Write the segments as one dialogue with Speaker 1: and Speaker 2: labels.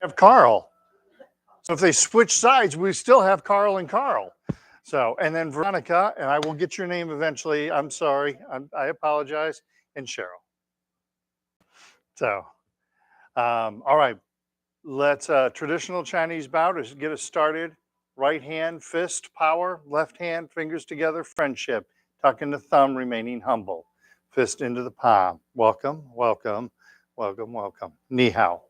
Speaker 1: have Carl. So if they switch sides, we still have Carl and Carl. So, and then Veronica, and I will get your name eventually. I'm sorry. I apologize. And Cheryl. So, all right. Let's traditional Chinese bow to get us started. Right hand, fist, power. Left hand, fingers together, friendship. Tucking the thumb, remaining humble. Fist into the palm. Welcome, welcome, welcome, welcome. Ni hao.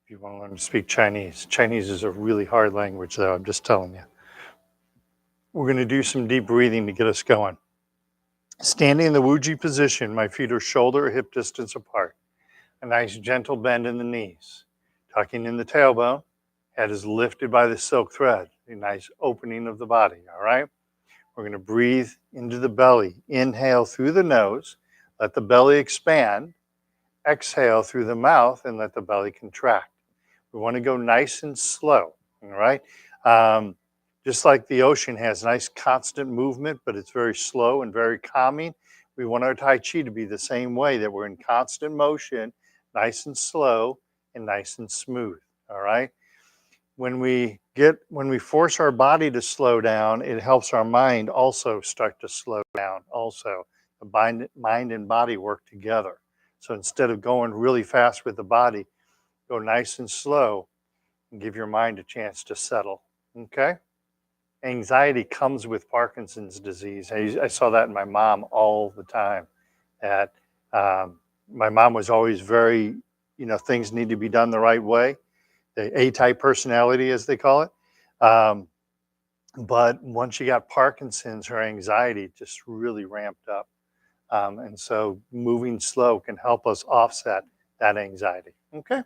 Speaker 1: If you want to learn to speak Chinese. Chinese is a really hard language, though, I'm just telling you. We're going to do some deep breathing to get us going. Standing in the Wuji position, my feet are shoulder or hip distance apart. A nice gentle bend in the knees. Tucking in the tailbone. Head is lifted by the silk thread. A nice opening of the body, all right? We're going to breathe into the belly. Inhale through the nose. Let the belly expand. Exhale through the mouth and let the belly contract. We want to go nice and slow, all right? Just like the ocean has nice constant movement, but it's very slow and very calming. We want our Tai Chi to be the same way, that we're in constant motion, nice and slow and nice and smooth, all right? When we force our body to slow down, it helps our mind also start to slow down also. The mind and body work together. So instead of going really fast with the body, go nice and slow and give your mind a chance to settle, okay? Anxiety comes with Parkinson's disease. I saw that in my mom all the time. That my mom was always very, things need to be done the right way. The A-type personality, as they call it. But once she got Parkinson's, her anxiety just really ramped up. And so moving slow can help us offset that anxiety. Okay?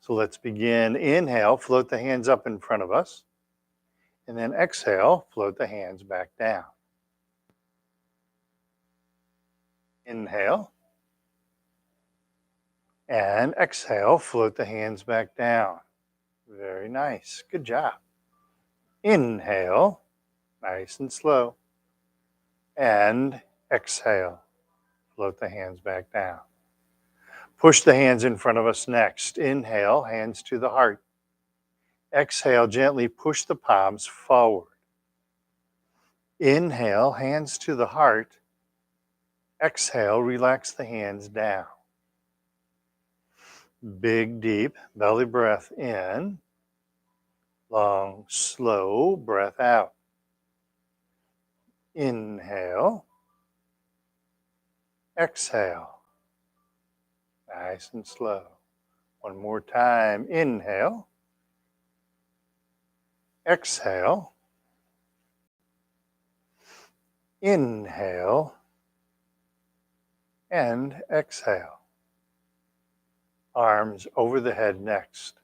Speaker 1: So let's begin. Inhale, float the hands up in front of us. And then exhale, float the hands back down. Inhale. And exhale, float the hands back down. Very nice. Good job. Inhale, nice and slow. And exhale, float the hands back down. Push the hands in front of us next. Inhale, hands to the heart. Exhale, gently push the palms forward. Inhale, hands to the heart. Exhale, relax the hands down. Big, deep belly breath in. Long, slow breath out. Inhale. Exhale. Nice and slow. One more time. Inhale. Exhale. Inhale. And exhale. Arms over the head next.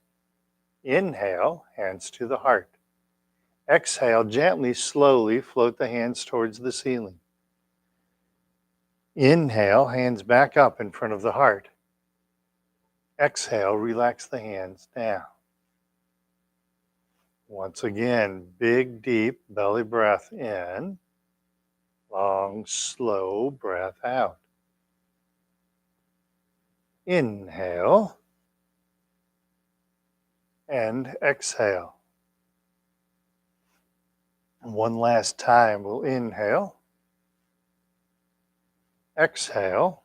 Speaker 1: Inhale, hands to the heart. Exhale, gently, slowly float the hands towards the ceiling. Inhale, hands back up in front of the heart. Exhale, relax the hands down. Once again, big, deep belly breath in. Long, slow breath out. Inhale. And exhale. One last time, we'll inhale. Exhale.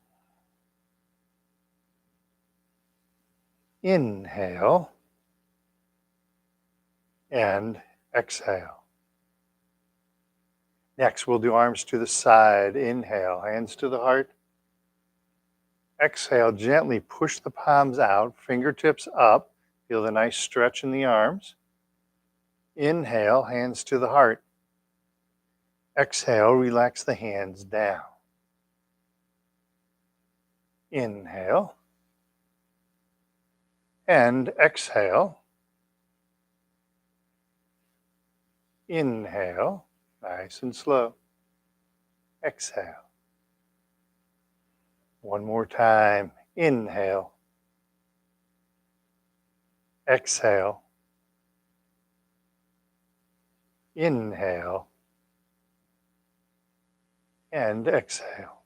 Speaker 1: Inhale. And exhale. Next, we'll do arms to the side. Inhale, hands to the heart. Exhale, gently push the palms out, fingertips up. Feel the nice stretch in the arms. Inhale, hands to the heart. Exhale, relax the hands down. Inhale. And exhale. Inhale, nice and slow. Exhale. One more time. Inhale. Exhale. Inhale. And exhale.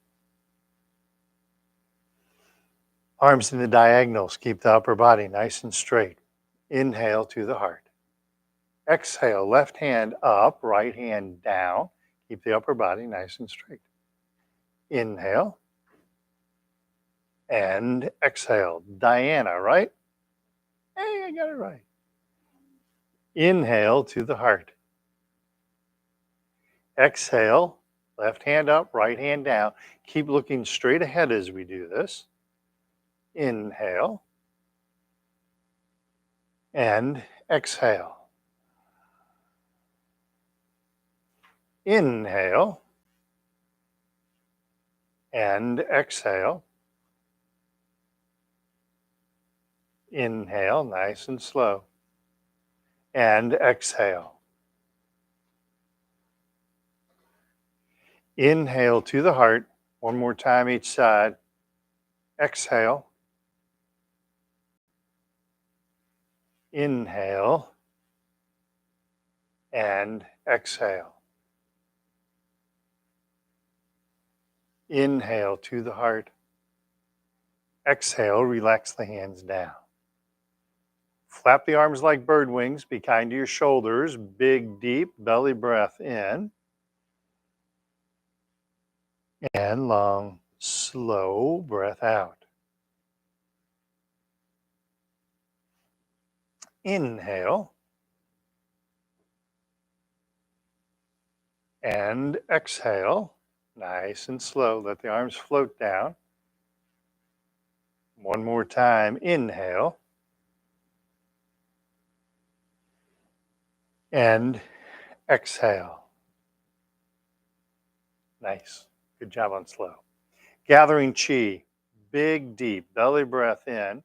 Speaker 1: Arms in the diagonals. Keep the upper body nice and straight. Inhale to the heart. Exhale, left hand up, right hand down. Keep the upper body nice and straight. Inhale. And exhale. Diana, right? Hey, I got it right. Inhale to the heart. Exhale, left hand up, right hand down. Keep looking straight ahead as we do this. Inhale. And exhale. Inhale. And exhale. Inhale, nice and slow. And exhale. Inhale to the heart. One more time each side. Exhale. Inhale. And exhale. Inhale to the heart. Exhale, relax the hands down. Flap the arms like bird wings. Be kind to your shoulders. Big, deep belly breath in. And long, slow breath out. Inhale. And exhale. Nice and slow. Let the arms float down. One more time. Inhale. And exhale. Nice. Good job on slow. Gathering chi. Big, deep belly breath in.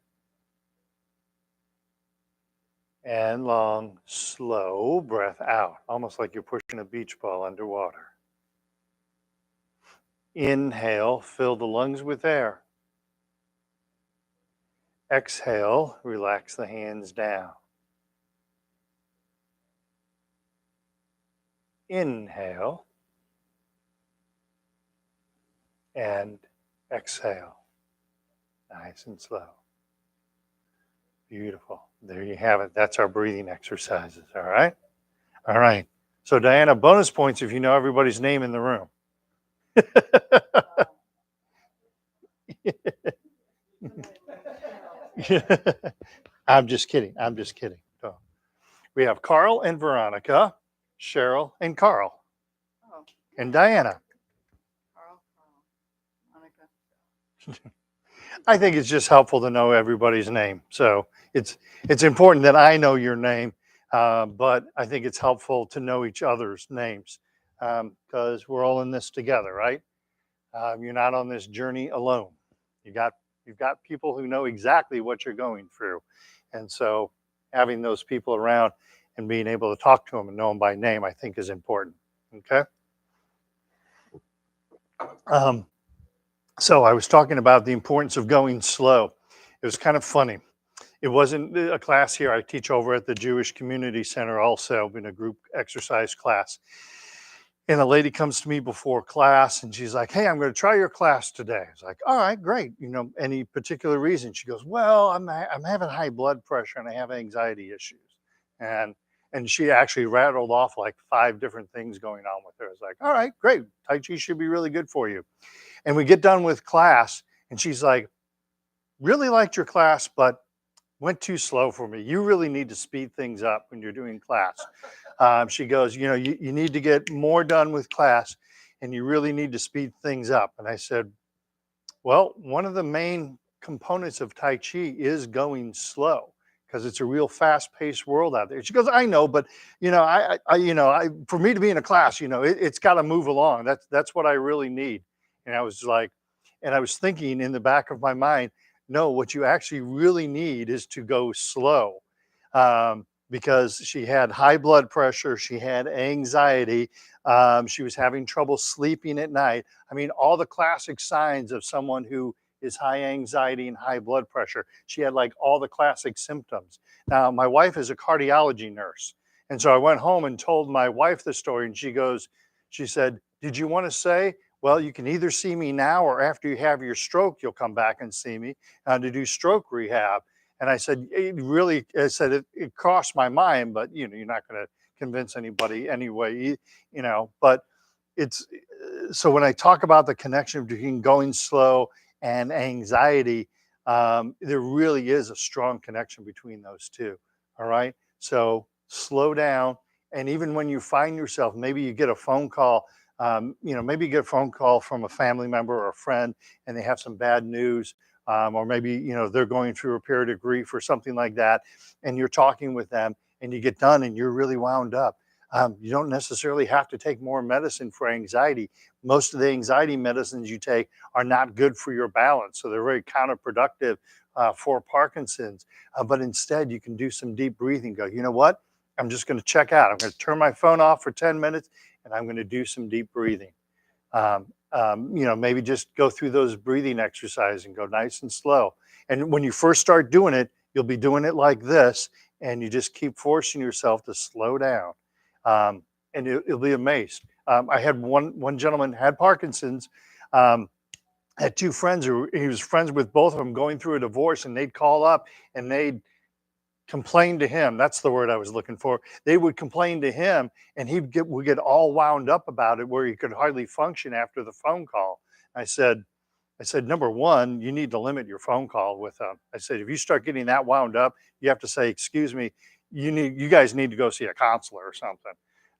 Speaker 1: And long, slow breath out. Almost like you're pushing a beach ball underwater. Inhale, fill the lungs with air. Exhale, relax the hands down. Inhale. And exhale. Nice and slow. Beautiful. There you have it. That's our breathing exercises. All right. All right. So Diana, bonus points if you know everybody's name in the room. I'm just kidding. I'm just kidding. So we have Carl and Veronica, Cheryl and Carl, and Diana. I think it's just helpful to know everybody's name. So it's important that I know your name, but I think it's helpful to know each other's names because we're all in this together, right? You're not on this journey alone. You've got people who know exactly what you're going through, and so having those people around and being able to talk to them and know them by name, I think, is important. Okay. So I was talking about the importance of going slow. It was kind of funny. It wasn't a class here. I teach over at the Jewish Community Center also in a group exercise class. And a lady comes to me before class and she's like, "Hey, I'm going to try your class today." I was like, "All right, great. Any particular reason?" She goes, "Well, I'm having high blood pressure and I have anxiety issues." And she actually rattled off like 5 different things going on with her. I was like, "All right, great. Tai Chi should be really good for you." And we get done with class and she's like, "Really liked your class, but went too slow for me. You really need to speed things up when you're doing class." She goes, "You need to get more done with class and you really need to speed things up." And I said, "Well, one of the main components of Tai Chi is going slow because it's a real fast-paced world out there." She goes, "I know, but for me to be in a class, it's got to move along. That's what I really need." And I was like, and I was thinking in the back of my mind, no, what you actually really need is to go slow. Because she had high blood pressure, she had anxiety, she was having trouble sleeping at night. I mean, all the classic signs of someone who is high anxiety and high blood pressure. She had like all the classic symptoms. Now, my wife is a cardiology nurse. And so I went home and told my wife the story, and she said, "Did you want to say Well, you can either see me now or after you have your stroke, you'll come back and see me to do stroke rehab. And I said, it really, I said, it crossed my mind, but you're not going to convince anybody anyway, but it's so when I talk about the connection between going slow and anxiety, there really is a strong connection between those two. All right. So slow down. And even when you find yourself, maybe you get a phone call, maybe you get a phone call from a family member or a friend and they have some bad news. Or maybe, they're going through a period of grief or something like that. And you're talking with them and you get done and you're really wound up. You don't necessarily have to take more medicine for anxiety. Most of the anxiety medicines you take are not good for your balance, so they're very counterproductive for Parkinson's. But instead, you can do some deep breathing. Go, you know what? I'm just going to check out. I'm going to turn my phone off for 10 minutes, and I'm going to do some deep breathing. Maybe just go through those breathing exercises and go nice and slow. And when you first start doing it, you'll be doing it like this, and you just keep forcing yourself to slow down. And you'll be amazed. I had one gentleman had Parkinson's, had two friends who he was friends with both of them going through a divorce, and they'd call up and they'd complain to him. That's the word I was looking for. They would complain to him, and would get all wound up about it, where he could hardly function after the phone call. I said, number one, you need to limit your phone call with them. I said, if you start getting that wound up, you have to say, excuse me, you guys need to go see a counselor or something.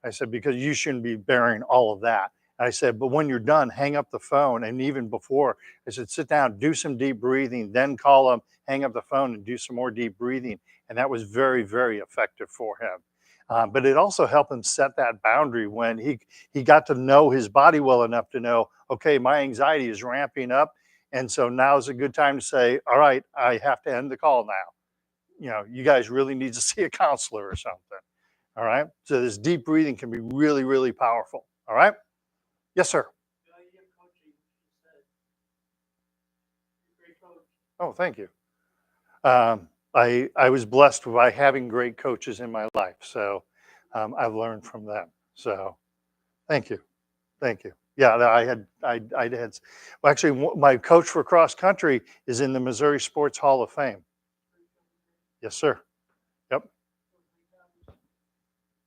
Speaker 1: I said, because you shouldn't be bearing all of that. I said, but when you're done, hang up the phone. And even before, I said, sit down, do some deep breathing, then call them, hang up the phone and do some more deep breathing. And that was very, very effective for him. But it also helped him set that boundary when he got to know his body well enough to know, okay, my anxiety is ramping up. And so now is a good time to say, all right, I have to end the call now. You guys really need to see a counselor or something. All right. So this deep breathing can be really, really powerful. All right. Yes, sir. Oh, thank you. I was blessed by having great coaches in my life. So I've learned from them. So thank you. Thank you. Yeah, I had, well, actually, my coach for cross country is in the Missouri Sports Hall of Fame. Yes, sir. Yep.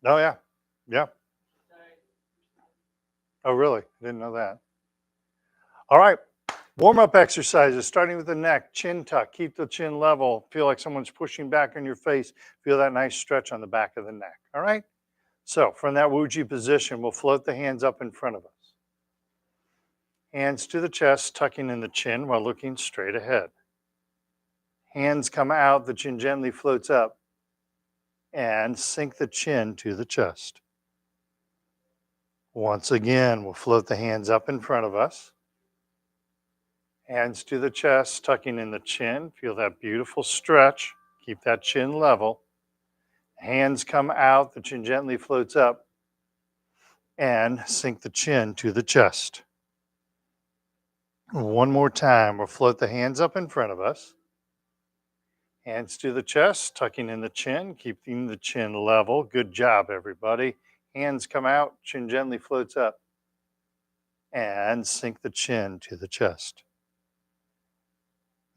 Speaker 1: Oh, yeah. Yeah. Oh, really? I didn't know that. All right. Warm up exercises, starting with the neck, chin tuck, keep the chin level. Feel like someone's pushing back on your face. Feel that nice stretch on the back of the neck. All right. So from that Wuji position, we'll float the hands up in front of us. Hands to the chest, tucking in the chin while looking straight ahead. Hands come out, the chin gently floats up, and sink the chin to the chest. Once again, we'll float the hands up in front of us. Hands to the chest, tucking in the chin. Feel that beautiful stretch. Keep that chin level. Hands come out, the chin gently floats up, and sink the chin to the chest. One more time, we'll float the hands up in front of us. Hands to the chest, tucking in the chin, keeping the chin level. Good job, everybody. Hands come out, chin gently floats up, and sink the chin to the chest.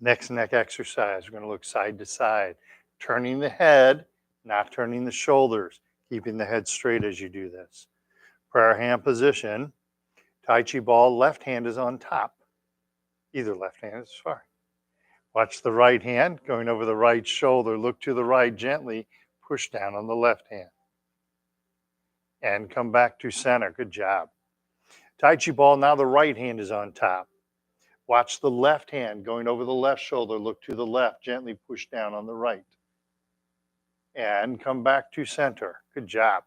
Speaker 1: Next neck exercise, we're going to look side to side, turning the head, not turning the shoulders, keeping the head straight as you do this. Prayer hand position, Tai Chi ball, left hand is on top. Either left hand is fine. Watch the right hand going over the right shoulder. Look to the right gently. Push down on the left hand. And come back to center. Good job. Tai Chi ball, now the right hand is on top. Watch the left hand going over the left shoulder. Look to the left. Gently push down on the right. And come back to center. Good job.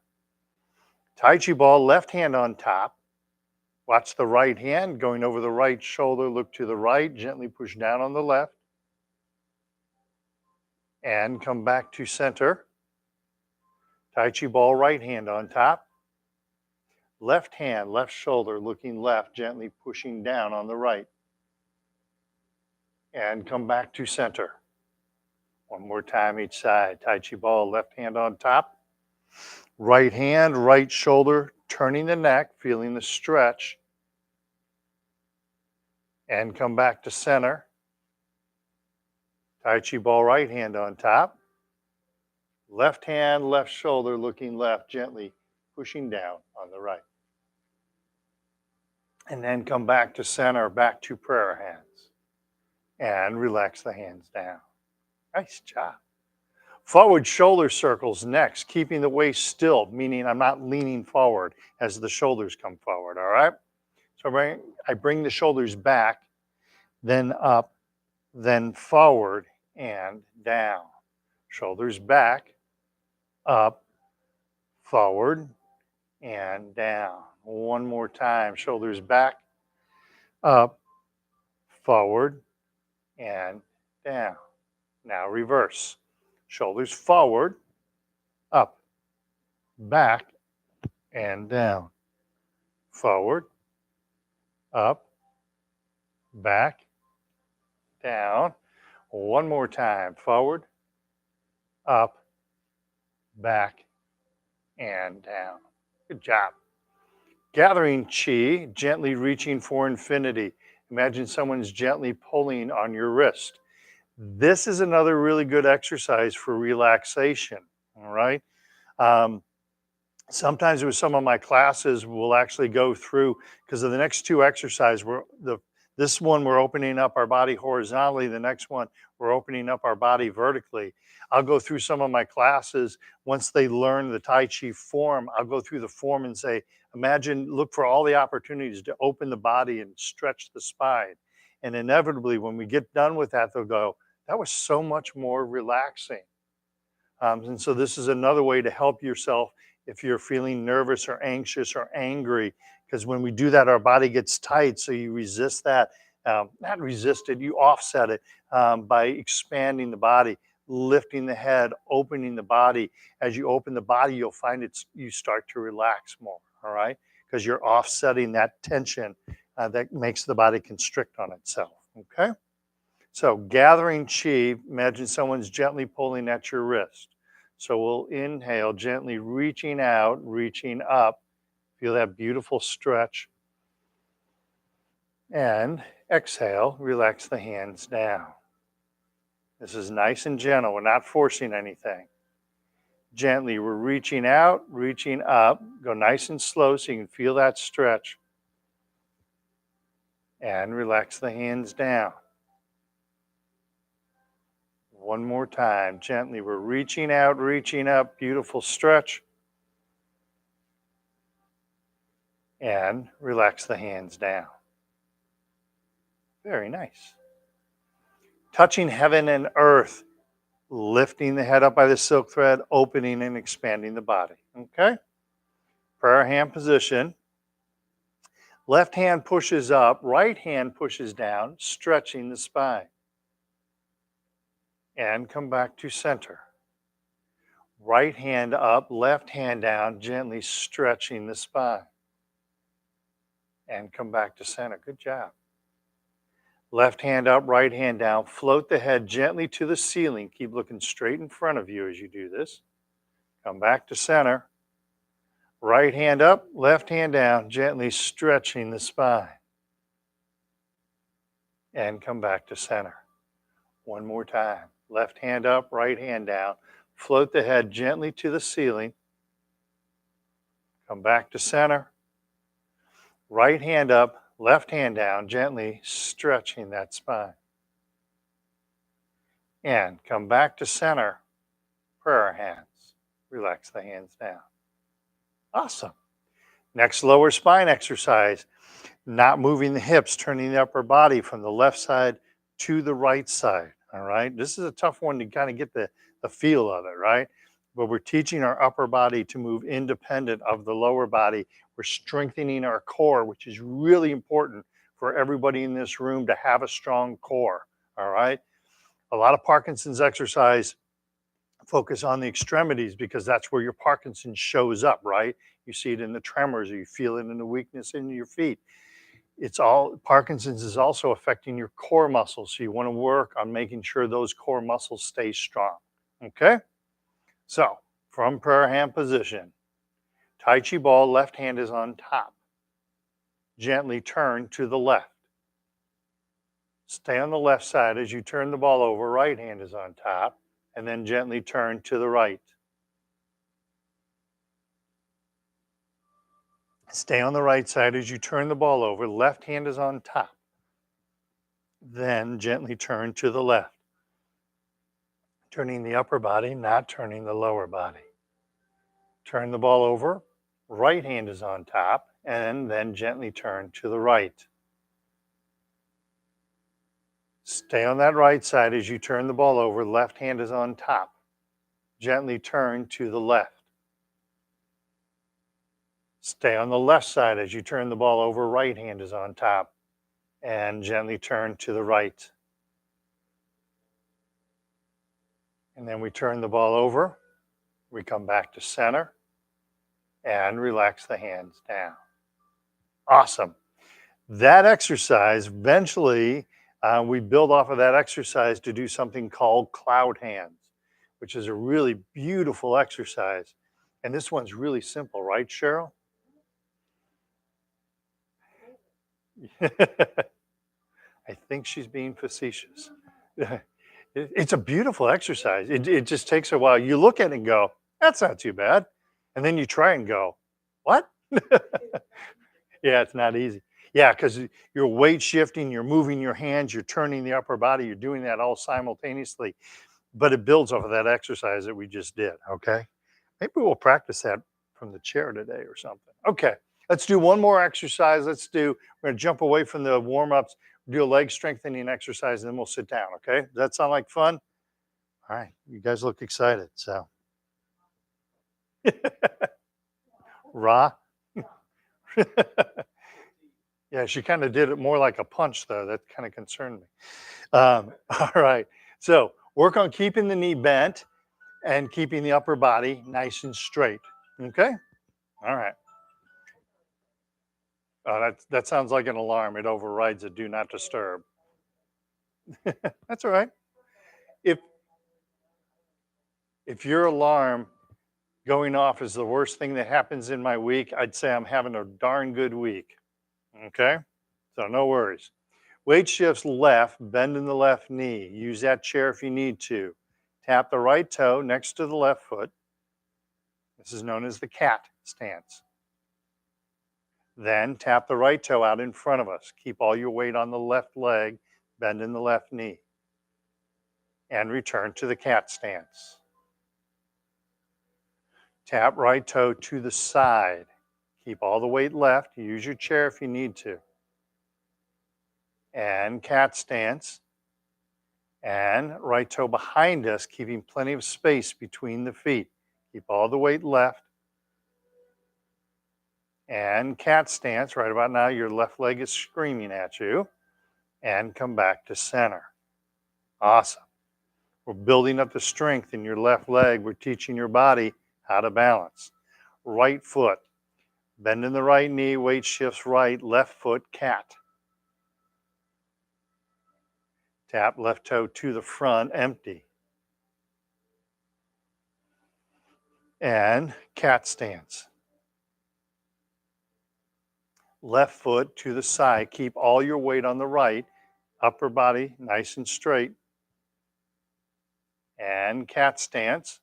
Speaker 1: Tai Chi ball, left hand on top. Watch the right hand going over the right shoulder. Look to the right. Gently push down on the left. And come back to center. Tai Chi ball, right hand on top. Left hand, left shoulder, looking left, gently pushing down on the right. And come back to center. One more time each side. Tai Chi ball, left hand on top. Right hand, right shoulder, turning the neck, feeling the stretch. and come back to center. Tai Chi ball, right hand on top. Left hand, left shoulder looking left, gently pushing down on the right. And then come back to center, back to prayer hands. And relax the hands down. Nice job. Forward shoulder circles next, keeping the waist still, meaning I'm not leaning forward as the shoulders come forward, all right? So I bring the shoulders back, then up, then forward and down. Shoulders back, up, forward, and down. One more time. Shoulders back, up, forward, and down. Now reverse. Shoulders forward, up, back, and down. Forward, up, back, down. One more time. Forward, up, back, and down. Good job. Gathering chi, gently reaching for infinity. Imagine someone's gently pulling on your wrist. This is another really good exercise for relaxation, all right? Sometimes with some of my classes, we'll actually go through, because of the next two exercises, this one we're opening up our body horizontally, the next one we're opening up our body vertically. I'll go through some of my classes. Once they learn the Tai Chi form, I'll go through the form and say, look for all the opportunities to open the body and stretch the spine. And inevitably, when we get done with that, they'll go, that was so much more relaxing. And so this is another way to help yourself if you're feeling nervous or anxious or angry, because when we do that, our body gets tight. So you resist that, not resist it, you offset it by expanding the body, lifting the head, opening the body. As you open the body, you'll find you start to relax more, all right? Because you're offsetting that tension that makes the body constrict on itself, okay? So gathering chi, imagine someone's gently pulling at your wrist. So we'll inhale, gently reaching out, reaching up. Feel that beautiful stretch. And exhale, relax the hands down. This is nice and gentle. We're not forcing anything. Gently, we're reaching out, reaching up. Go nice and slow so you can feel that stretch. And relax the hands down. One more time, gently, we're reaching out, reaching up, beautiful stretch. And relax the hands down. Very nice. Touching heaven and earth, lifting the head up by the silk thread, opening and expanding the body, okay? Prayer hand position. Left hand pushes up, right hand pushes down, stretching the spine. And come back to center. Right hand up, left hand down, gently stretching the spine. And come back to center. Good job. Left hand up, right hand down. Float the head gently to the ceiling. Keep looking straight in front of you as you do this. Come back to center. Right hand up, left hand down, gently stretching the spine. And come back to center. One more time. Left hand up, right hand down. Float the head gently to the ceiling. Come back to center. Right hand up, left hand down, gently stretching that spine. And come back to center, prayer hands. Relax the hands down. Awesome. Next, lower spine exercise. Not moving the hips, turning the upper body from the left side to the right side, all right? This is a tough one to kind of get the feel of it, right? But we're teaching our upper body to move independent of the lower body. We're strengthening our core, which is really important for everybody in this room to have a strong core, all right? A lot of Parkinson's exercise focus on the extremities because that's where your Parkinson's shows up, right? You see it in the tremors, or you feel it in the weakness in your feet. Parkinson's is also affecting your core muscles. So you want to work on making sure those core muscles stay strong, okay? So from prayer hand position, Tai Chi ball, left hand is on top. Gently turn to the left. Stay on the left side. As you turn the ball over, right hand is on top, and then gently turn to the right. Stay on the right side. As you turn the ball over, left hand is on top. Then gently turn to the left. Turning the upper body, not turning the lower body. Turn the ball over, right hand is on top, and then gently turn to the right. Stay on that right side. As you turn the ball over, left hand is on top. Gently turn to the left. Stay on the left side. As you turn the ball over, right hand is on top, and gently turn to the right. And then we turn the ball over. We come back to center and relax the hands down. Awesome. That exercise, eventually, we build off of that exercise to do something called cloud hands, which is a really beautiful exercise. And this one's really simple, right, Cheryl? I think she's being facetious. It's a beautiful exercise. It just takes a while. You look at it and go, that's not too bad. And then you try and go, what? Yeah, it's not easy. Yeah, because you're weight shifting, you're moving your hands, you're turning the upper body, you're doing that all simultaneously. But it builds off of that exercise that we just did, okay? Maybe we'll practice that from the chair today or something. Okay, let's do one more exercise. We're going to jump away from the warm-ups, do a leg strengthening exercise, and then we'll sit down, okay? Does that sound like fun? All right, you guys look excited, so. Ra? Yeah, she kind of did it more like a punch, though. That kind of concerned me. All right, so work on keeping the knee bent and keeping the upper body nice and straight, okay? All right. That sounds like an alarm. It overrides a do not disturb. That's all right. If your alarm going off is the worst thing that happens in my week, I'd say I'm having a darn good week. Okay? So no worries. Weight shifts left, bend in the left knee. Use that chair if you need to. Tap the right toe next to the left foot. This is known as the cat stance. Then tap the right toe out in front of us. Keep all your weight on the left leg, bend in the left knee. And return to the cat stance. Tap right toe to the side. Keep all the weight left. Use your chair if you need to. And cat stance. And right toe behind us, keeping plenty of space between the feet. Keep all the weight left. And cat stance. Right about now, your left leg is screaming at you. And come back to center. Awesome. We're building up the strength in your left leg. We're teaching your body how to balance. Right foot. Bend in the right knee, weight shifts right, left foot, cat. Tap left toe to the front, empty. And cat stance. Left foot to the side. Keep all your weight on the right. Upper body nice and straight. And cat stance.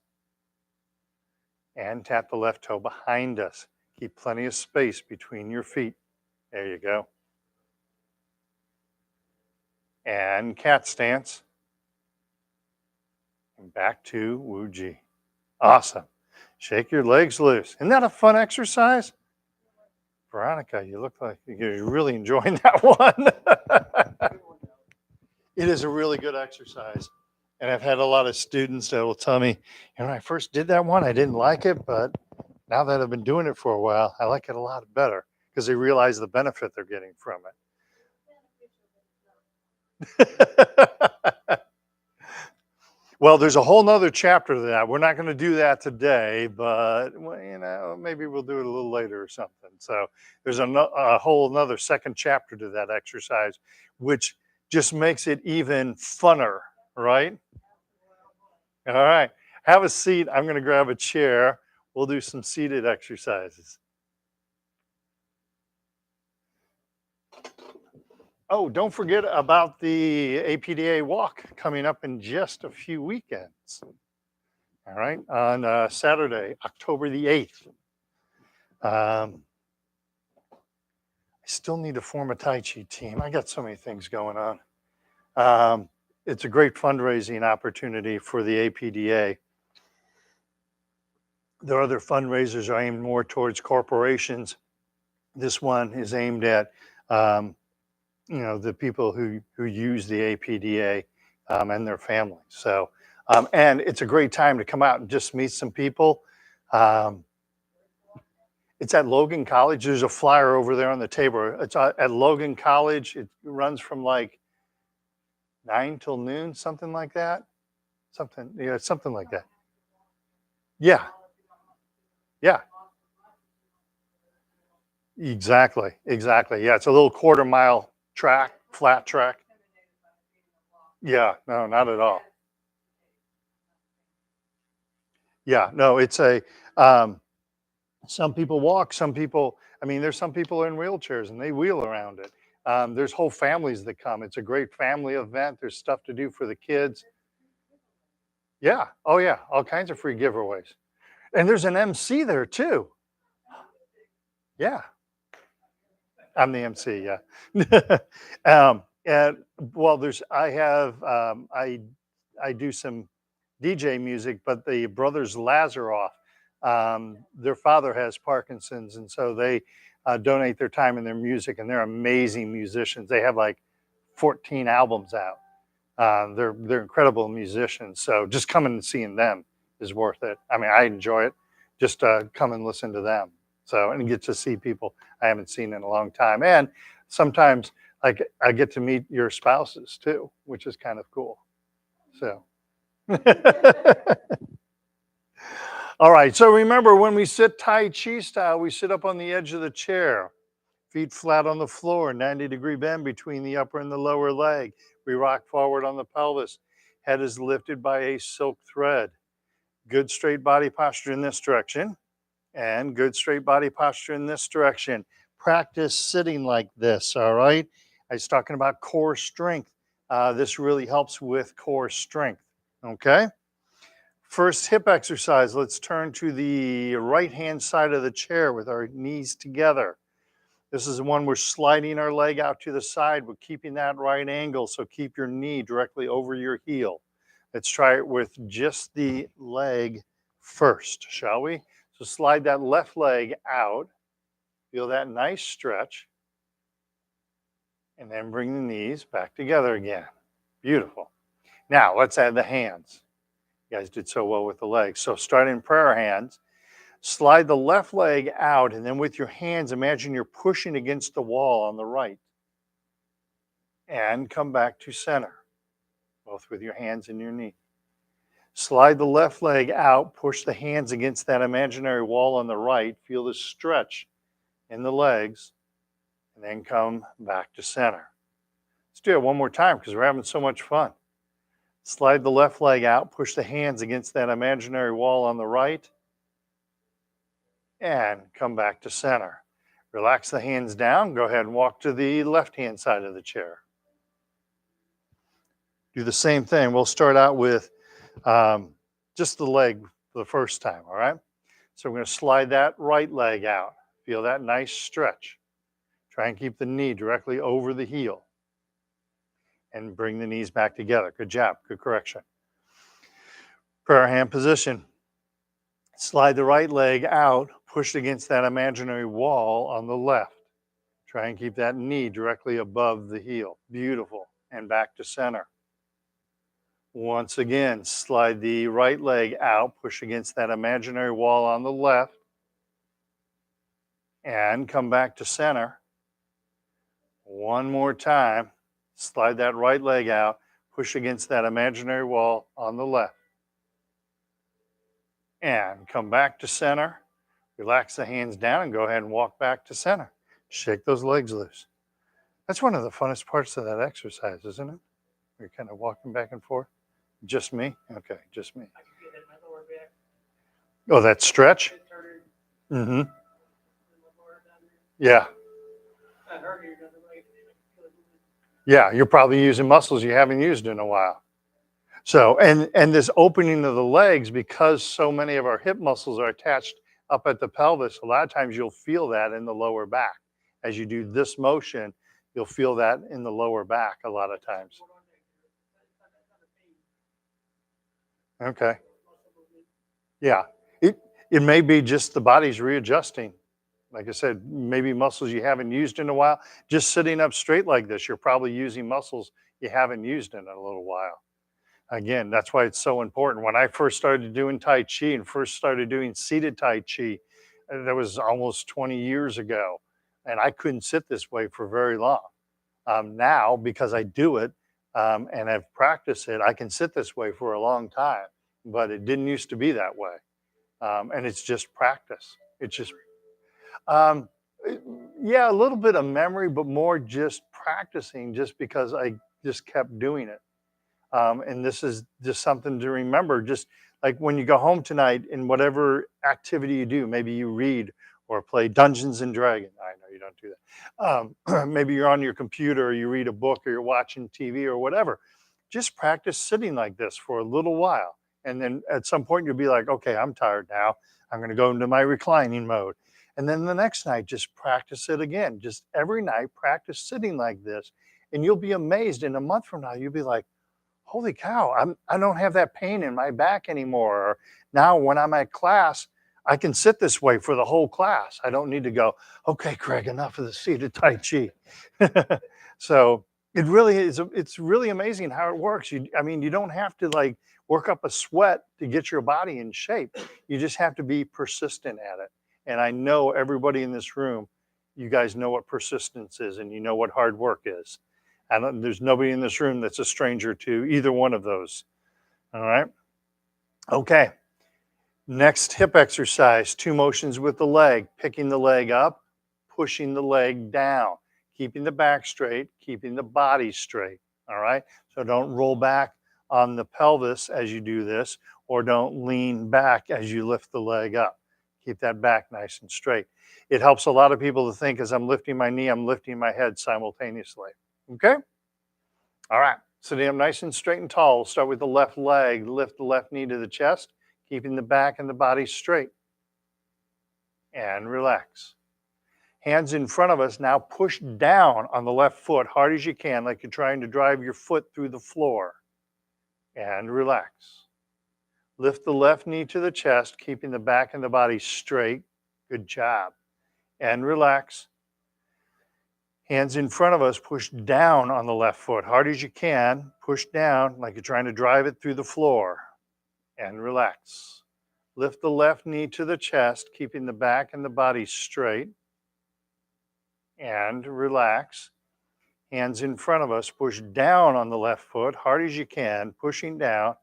Speaker 1: And tap the left toe behind us. Keep plenty of space between your feet. There you go. And cat stance. And back to Wu-Ji. Awesome. Shake your legs loose. Isn't that a fun exercise? Veronica, you look like you're really enjoying that one. It is a really good exercise. And I've had a lot of students that will tell me, when I first did that one, I didn't like it, but now that I've been doing it for a while, I like it a lot better because they realize the benefit they're getting from it. Well, there's a whole nother chapter to that. We're not going to do that today, but maybe we'll do it a little later or something. So there's a whole another second chapter to that exercise, which just makes it even funner, right? All right. Have a seat. I'm going to grab a chair. We'll do some seated exercises. Oh, don't forget about the APDA walk coming up in just a few weekends. All right, on Saturday, October the 8th. I still need to form a Tai Chi team. I got so many things going on. It's a great fundraising opportunity for the APDA. There are other fundraisers are aimed more towards corporations. This one is aimed at, the people who use the APDA and their families. So, and it's a great time to come out and just meet some people. It's at Logan College. There's a flyer over there on the table. It's at Logan College. It runs from like 9 till noon, something like that. Something like that. Yeah, yeah, exactly. Yeah, it's a little quarter-mile track, flat track. Yeah, no, not at all. Yeah, no, it's a. Some people walk. Some people. I mean, there's some people in wheelchairs and they wheel around it. There's whole families that come. It's a great family event. There's stuff to do for the kids. Yeah. Oh, yeah. All kinds of free giveaways. And there's an MC there too. Yeah. I'm the MC. Yeah. And well, I do some DJ music, but the brothers Lazaroff, their father has Parkinson's, and so they donate their time and their music, and they're amazing musicians. They have like 14 albums out. They're incredible musicians. So just coming and seeing them is worth it. I mean, I enjoy it. Just come and listen to them. So and get to see people I haven't seen in a long time. And sometimes I get to meet your spouses too, which is kind of cool. So. All right. So remember, when we sit Tai Chi style, we sit up on the edge of the chair. Feet flat on the floor, 90-degree bend between the upper and the lower leg. We rock forward on the pelvis. Head is lifted by a silk thread. Good straight body posture in this direction and good straight body posture in this direction. Practice sitting like this, all right? I was talking about core strength. This really helps with core strength, okay? First hip exercise. Let's turn to the right-hand side of the chair with our knees together. This is the one we're sliding our leg out to the side. We're keeping that right angle, so keep your knee directly over your heel. Let's try it with just the leg first, shall we? So slide that left leg out. Feel that nice stretch. And then bring the knees back together again. Beautiful. Now, let's add the hands. You guys did so well with the legs. So start in prayer hands. Slide the left leg out, and then with your hands, imagine you're pushing against the wall on the right. And come back to center, both with your hands and your knee. Slide the left leg out, push the hands against that imaginary wall on the right. Feel the stretch in the legs, and then come back to center. Let's do it one more time because we're having so much fun. Slide the left leg out, push the hands against that imaginary wall on the right, and come back to center. Relax the hands down. Go ahead and walk to the left-hand side of the chair. Do the same thing. We'll start out with just the leg for the first time, all right? So we're going to slide that right leg out. Feel that nice stretch. Try and keep the knee directly over the heel. And bring the knees back together. Good job. Good correction. Prayer hand position. Slide the right leg out, push against that imaginary wall on the left. Try and keep that knee directly above the heel. Beautiful. And back to center. Once again, slide the right leg out, push against that imaginary wall on the left, and come back to center. One more time. Slide that right leg out, push against that imaginary wall on the left. And come back to center. Relax the hands down and go ahead and walk back to center. Shake those legs loose. That's one of the funnest parts of that exercise, isn't it? You're kind of walking back and forth. Just me? Okay, just me. Oh, that stretch? Mm-hmm. Yeah. Yeah, you're probably using muscles you haven't used in a while. So, and this opening of the legs, because so many of our hip muscles are attached up at the pelvis, a lot of times you'll feel that in the lower back. As you do this motion, you'll feel that in the lower back a lot of times. Okay. Yeah. It it may be just the body's readjusting. Like I said, maybe muscles you haven't used in a while. Just sitting up straight like this, you're probably using muscles you haven't used in a little while. Again, that's why it's so important. When I first started doing Tai Chi and first started doing seated Tai Chi, that was almost 20 years ago. And I couldn't sit this way for very long. Now, because I do it and I've practiced it, I can sit this way for a long time. But it didn't used to be that way. And it's just practice. It's just, um, it- yeah, a little bit of memory, but more just practicing just because I just kept doing it. And this is just something to remember. Just like when you go home tonight, in whatever activity you do, maybe you read or play Dungeons and Dragons. I know you don't do that. Maybe you're on your computer or you read a book or you're watching TV or whatever. Just practice sitting like this for a little while. And then at some point, you'll be like, okay, I'm tired now. I'm going to go into my reclining mode. And then the next night, just practice it again. Just every night, practice sitting like this. And you'll be amazed. In a month from now, you'll be like, holy cow, I don't have that pain in my back anymore. Or now when I'm at class, I can sit this way for the whole class. I don't need to go, okay, Craig, enough of the seated Tai Chi. So it really is, it's really amazing how it works. I mean, you don't have to like work up a sweat to get your body in shape. You just have to be persistent at it. And I know everybody in this room, you guys know what persistence is and you know what hard work is. And there's nobody in this room that's a stranger to either one of those. All right. Okay. Next hip exercise, two motions with the leg, picking the leg up, pushing the leg down, keeping the back straight, keeping the body straight. All right. So don't roll back on the pelvis as you do this, or don't lean back as you lift the leg up. Keep that back nice and straight. It helps a lot of people to think as I'm lifting my knee, I'm lifting my head simultaneously. Okay. All right, sitting up nice and straight and tall. We'll start with the left leg. Lift the left knee to the chest, keeping the back and the body straight. And relax. Hands in front of us. Now push down on the left foot hard as you can, like you're trying to drive your foot through the floor. And relax. Lift the left knee to the chest, keeping the back and the body straight. Good job. And relax. Hands in front of us, push down on the left foot, hard as you can. Push down like you're trying to drive it through the floor. And relax. Lift the left knee to the chest, keeping the back and the body straight. And relax. Hands in front of us, push down on the left foot, hard as you can, pushing down.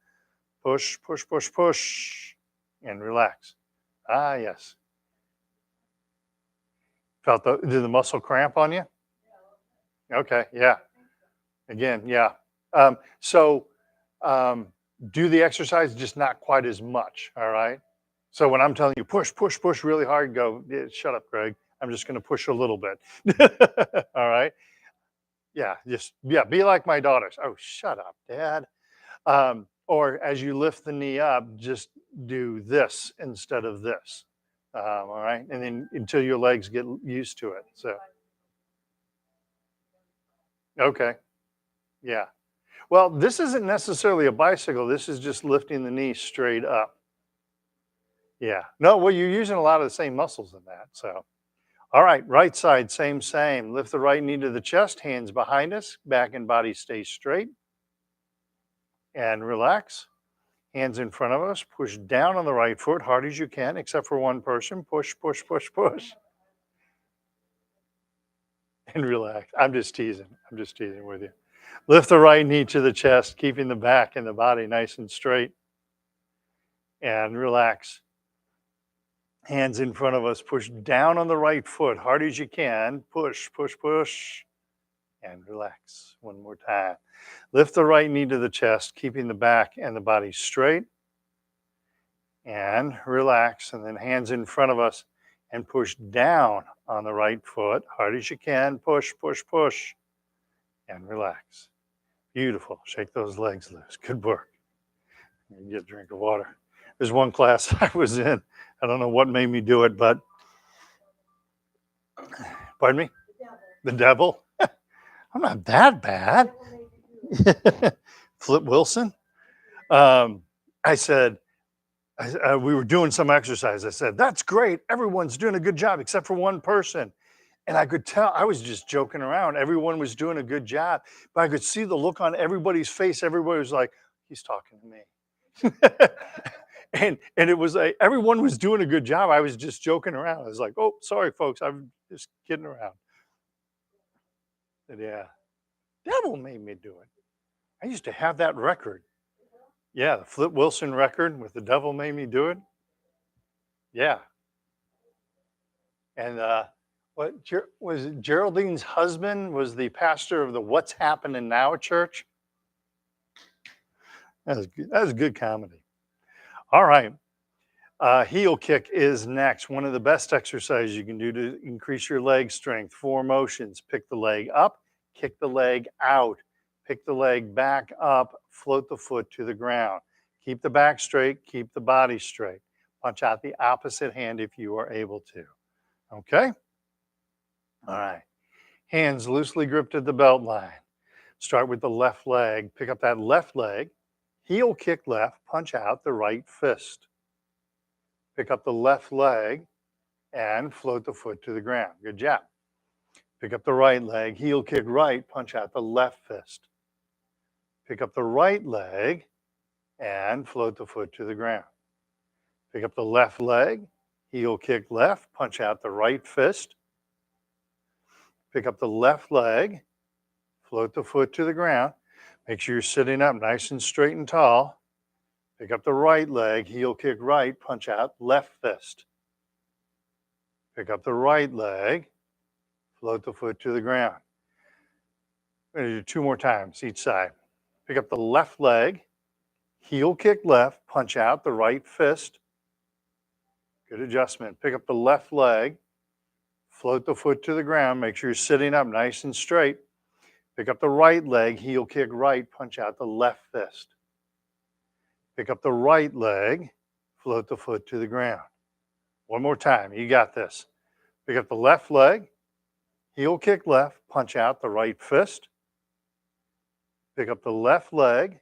Speaker 1: Push, push, push, push. And relax. Ah, yes. Did the muscle cramp on you? Okay, yeah. Again, yeah. So um, do the exercise, just not quite as much. All right. So when I'm telling you push, push, push really hard, go, "Yeah, shut up, Greg. I'm just going to push a little bit." All right. Yeah. Just, yeah. Be like my daughters. Oh, shut up, Dad. Or as you lift the knee up, just do this instead of this. All right. And then until your legs get used to it. So, okay. Yeah. Well, this isn't necessarily a bicycle. This is just lifting the knee straight up. Yeah. No, well, you're using a lot of the same muscles in that. So, all right, right side, same. Lift the right knee to the chest, hands behind us, back and body stay straight and relax. Hands in front of us, push down on the right foot, hard as you can, except for one person. Push, push, push, push, and relax. I'm just teasing. I'm just teasing with you. Lift the right knee to the chest, keeping the back and the body nice and straight and relax. Hands in front of us, push down on the right foot, hard as you can. Push, push, push, and relax. One more time. Lift the right knee to the chest, keeping the back and the body straight, and relax. And then hands in front of us and push down on the right foot, hard as you can. Push, push, push, and relax. Beautiful. Shake those legs loose. Good work. Get a drink of water. There's one class I was in. I don't know what made me do it, but pardon me? The devil. I'm not that bad. Flip Wilson. I said, we were doing some exercise. I said, that's great. Everyone's doing a good job except for one person. And I could tell, I was just joking around. Everyone was doing a good job, but I could see the look on everybody's face. Everybody was like, he's talking to me. and it was like, everyone was doing a good job. I was just joking around. I was like, oh, sorry, folks. I'm just kidding around. But yeah, devil made me do it. I used to have that record. Yeah, the Flip Wilson record with the devil made me do it. Yeah. And was it Geraldine's husband was the pastor of the What's Happening Now church? That was good comedy. All right. Heel kick is next. One of the best exercises you can do to increase your leg strength. 4 motions. Pick the leg up, kick the leg out, pick the leg back up, float the foot to the ground. Keep the back straight, keep the body straight. Punch out the opposite hand if you are able to. Okay? All right. Hands loosely gripped at the belt line. Start with the left leg. Pick up that left leg. Heel kick left. Punch out the right fist. Pick up the left leg and float the foot to the ground. Good job. Pick up the right leg. Heel kick right. Punch out the left fist. Pick up the right leg and float the foot to the ground. Pick up the left leg. Heel kick left. Punch out the right fist. Pick up the left leg, float the foot to the ground. Make sure you're sitting up nice and straight and tall. Pick up the right leg, heel kick right, punch out left fist. Pick up the right leg, float the foot to the ground. I'm going to do 2 more times each side. Pick up the left leg, heel kick left, punch out the right fist. Good adjustment. Pick up the left leg, float the foot to the ground. Make sure you're sitting up nice and straight. Pick up the right leg, heel kick right, punch out the left fist. Pick up the right leg, float the foot to the ground. One more time, you got this. Pick up the left leg, heel kick left, punch out the right fist. Pick up the left leg,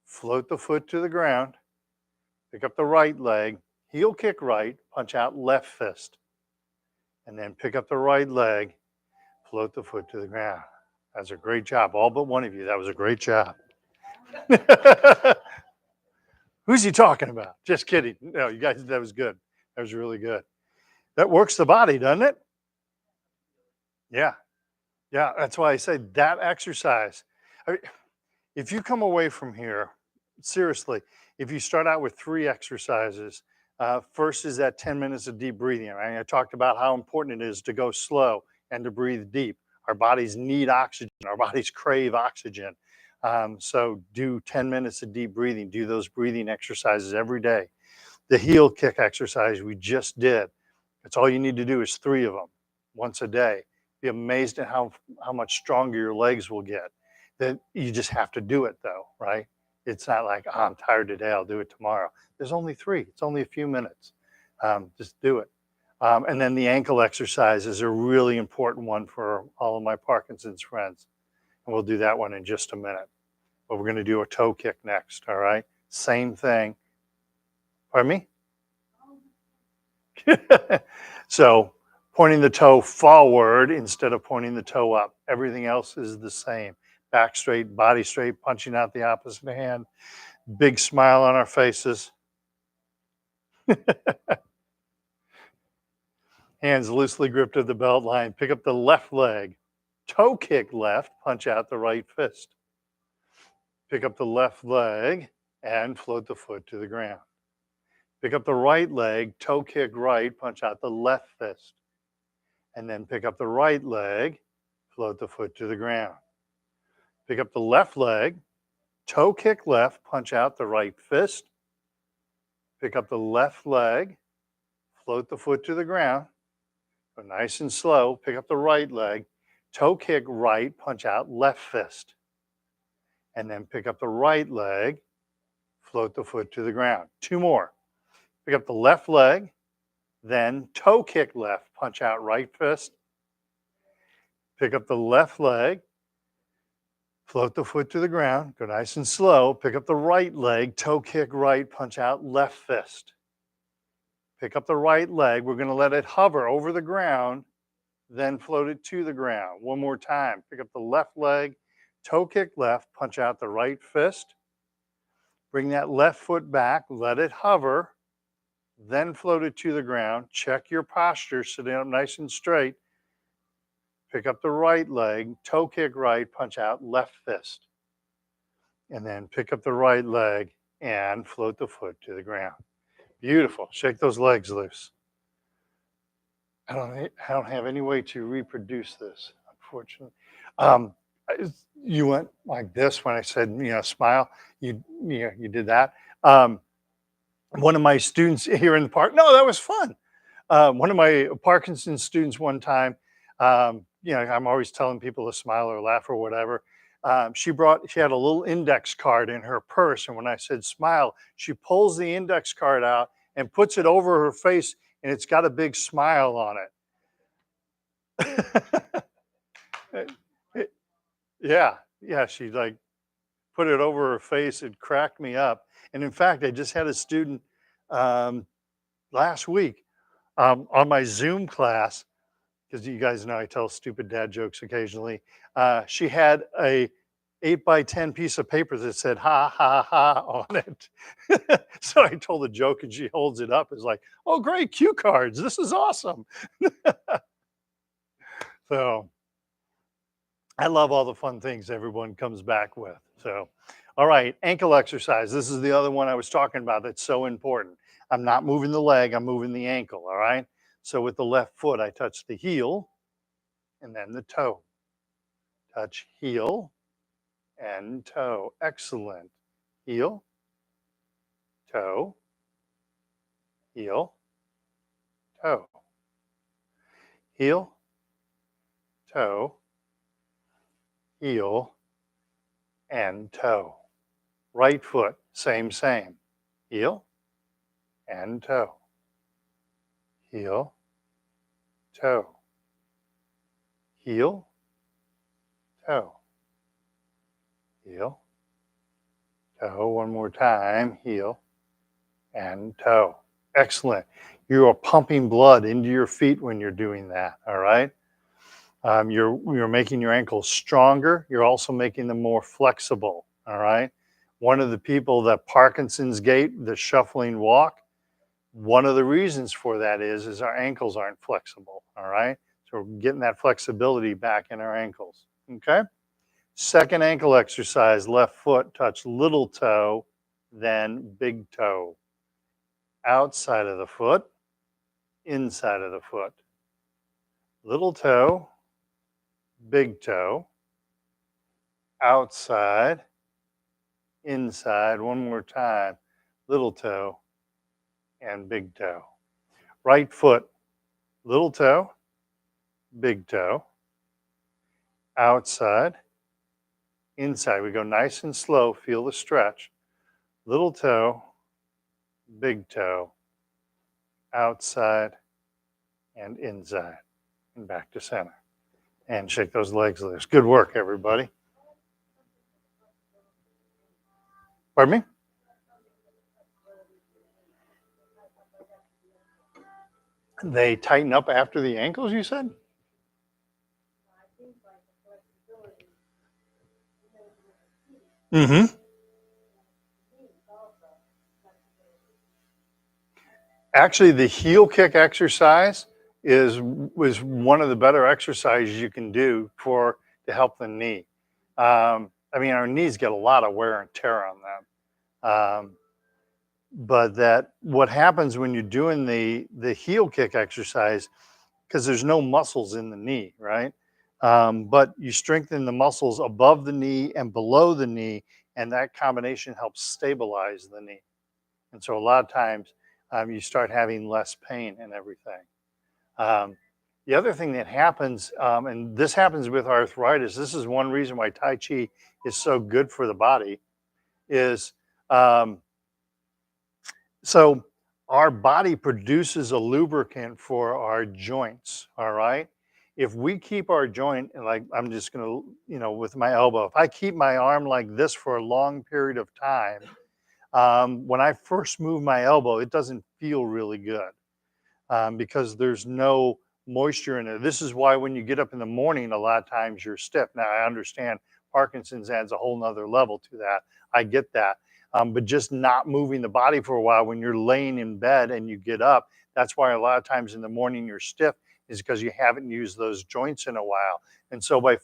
Speaker 1: float the foot to the ground. Pick up the right leg, heel kick right, punch out left fist. And then pick up the right leg, float the foot to the ground. That's a great job. All but one of you, that was a great job. Who's he talking about? Just kidding. No, you guys, that was good. That was really good. That works the body, doesn't it? Yeah. Yeah, that's why I say that exercise. I mean, if you come away from here, seriously, if you start out with 3 exercises, first is that 10 minutes of deep breathing. Right? I talked about how important it is to go slow and to breathe deep. Our bodies need oxygen. Our bodies crave oxygen. So do 10 minutes of deep breathing. Do those breathing exercises every day. The heel kick exercise we just did. That's all you need to do is 3 of them once a day. Be amazed at how much stronger your legs will get. That you just have to do it though, right? It's not like, oh, I'm tired today, I'll do it tomorrow. There's only 3. It's only a few minutes. Just do it. And then the ankle exercise is a really important one for all of my Parkinson's friends. And we'll do that one in just a minute. But we're going to do a toe kick next, all right? Same thing. Pardon me? So pointing the toe forward instead of pointing the toe up. Everything else is the same. Back straight, body straight, punching out the opposite hand. Big smile on our faces. Hands loosely gripped at the belt line. Pick up the left leg. Toe kick left, punch out the right fist. Pick up the left leg and float the foot to the ground. Pick up the right leg, toe kick right, punch out the left fist. And then pick up the right leg, float the foot to the ground. Pick up the left leg, toe kick left, punch out the right fist. Pick up the left leg, float the foot to the ground. Go nice and slow. Pick up the right leg, toe kick right, punch out left fist. And then pick up the right leg, float the foot to the ground. Two more. Pick up the left leg, then toe kick left, punch out right fist. Pick up the left leg, float the foot to the ground, go nice and slow. Pick up the right leg, toe kick right, punch out left fist. Pick up the right leg. We're going to let it hover over the ground, then float it to the ground. One more time. Pick up the left leg, toe kick left, punch out the right fist. Bring that left foot back, let it hover, then float it to the ground. Check your posture, sitting up nice and straight. Pick up the right leg, toe kick right, punch out left fist. And then pick up the right leg and float the foot to the ground. Beautiful. Shake those legs loose. I don't have any way to reproduce this, unfortunately. You went like this when I said, smile. You did that. One of my students here in the park. No, that was fun. One of my Parkinson's students one time. I'm always telling people to smile or laugh or whatever. She had a little index card in her purse, and when I said smile, she pulls the index card out and puts it over her face, and it's got a big smile on it. Yeah, she like put it over her face. It cracked me up. And in fact, I just had a student last week on my Zoom class, because you guys know I tell stupid dad jokes occasionally. She had a 8x10 piece of paper that said "ha ha ha" on it. So I told the joke, and she holds it up. It's like, "Oh, great, cue cards! This is awesome." So I love all the fun things everyone comes back with. So, all right, ankle exercise. This is the other one I was talking about that's so important. I'm not moving the leg, I'm moving the ankle, all right? So with the left foot, I touch the heel and then the toe. Touch heel and toe. Excellent. Heel, toe, heel, toe. Heel, toe, heel, and toe. Right foot, same. Heel and toe. Heel, toe. Heel, toe. Heel, toe. One more time. Heel and toe. Excellent. You are pumping blood into your feet when you're doing that. All right. You're making your ankles stronger. You're also making them more flexible. All right. One of the people that Parkinson's gait, the shuffling walk, one of the reasons for that is our ankles aren't flexible. All right. So we're getting that flexibility back in our ankles. Okay. Second ankle exercise, left foot, touch little toe, then big toe. Outside of the foot, inside of the foot. Little toe, big toe. Outside, inside. One more time. Little toe and big toe. Right foot, little toe, big toe. Outside, inside. We go nice and slow. Feel the stretch. Little toe, big toe. Outside and inside. And back to center. And shake those legs loose. Good work, everybody. Pardon me? They tighten up after the ankles, you said? Mm-hmm. Actually, the heel kick exercise was one of the better exercises you can do to help the knee. Our knees get a lot of wear and tear on them. But that what happens when you're doing the heel kick exercise, because there's no muscles in the knee, right? But you strengthen the muscles above the knee and below the knee, and that combination helps stabilize the knee. And so a lot of times you start having less pain and everything. Um, The other thing that happens, and this happens with arthritis, this is one reason why Tai Chi is so good for the body, is um, so our body produces a lubricant for our joints, all right? If we keep our joint, and like I'm just gonna, with my elbow, if I keep my arm like this for a long period of time, when I first move my elbow, it doesn't feel really good because there's no moisture in it. This is why when you get up in the morning, a lot of times you're stiff. Now, I understand Parkinson's adds a whole nother level to that. I get that. But just not moving the body for a while when you're laying in bed and you get up, that's why a lot of times in the morning you're stiff, is because you haven't used those joints in a while. And so by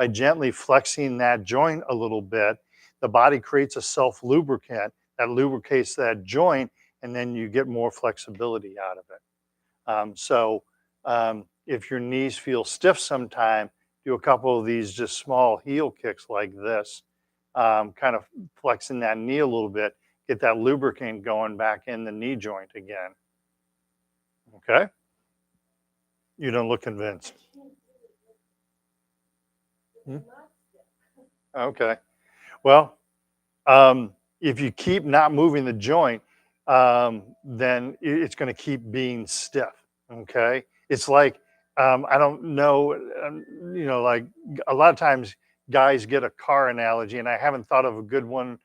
Speaker 1: gently flexing that joint a little bit, the body creates a self lubricant that lubricates that joint, and then you get more flexibility out of it. If your knees feel stiff sometime, do a couple of these just small heel kicks like this, kind of flexing that knee a little bit, get that lubricant going back in the knee joint again. Okay? You don't look convinced. Hmm? Okay. Well, if you keep not moving the joint, then it's going to keep being stiff. Okay. It's like, I don't know, like a lot of times guys get a car analogy, and I haven't thought of a good one.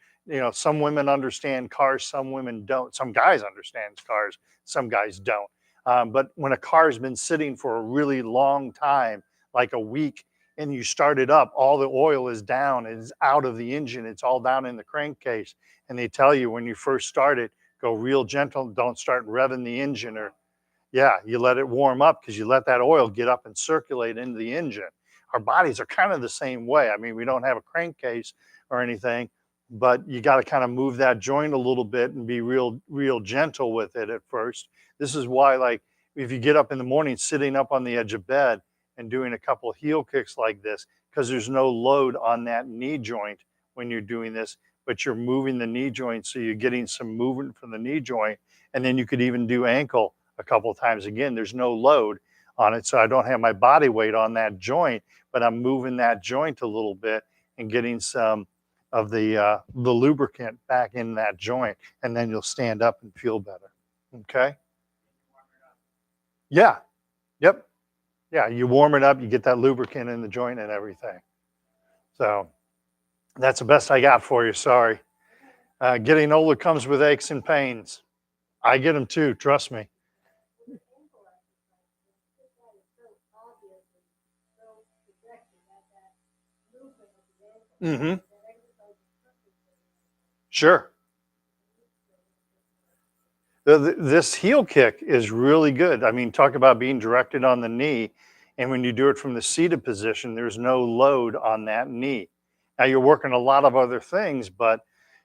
Speaker 1: Some women understand cars, some women don't. Some guys understand cars, some guys don't. But when a car has been sitting for a really long time, like a week, and you start it up, all the oil is down, it's out of the engine, it's all down in the crankcase. And they tell you when you first start it, go real gentle, don't start revving the engine, or yeah, you let it warm up because you let that oil get up and circulate into the engine. Our bodies are kind of the same way. I mean, we don't have a crankcase or anything, but you got to kind of move that joint a little bit and be real gentle with it at first. This is why, like, if you get up in the morning, sitting up on the edge of bed and doing a couple of heel kicks like this, because there's no load on that knee joint when you're doing this, but you're moving the knee joint, so you're getting some movement from the knee joint. And then you could even do ankle a couple of times. Again, there's no load on it, so I don't have my body weight on that joint, but I'm moving that joint a little bit and getting some of the lubricant back in that joint, and then you'll stand up and feel better. Okay. Yeah. Yep. Yeah. You warm it up, you get that lubricant in the joint and everything. So that's the best I got for you. Sorry. Getting older comes with aches and pains. I get them too. Trust me. Hmm. Sure. This heel kick is really good. I mean, talk about being directed on the knee. And when you do it from the seated position, there's no load on that knee. Now you're working a lot of other things, but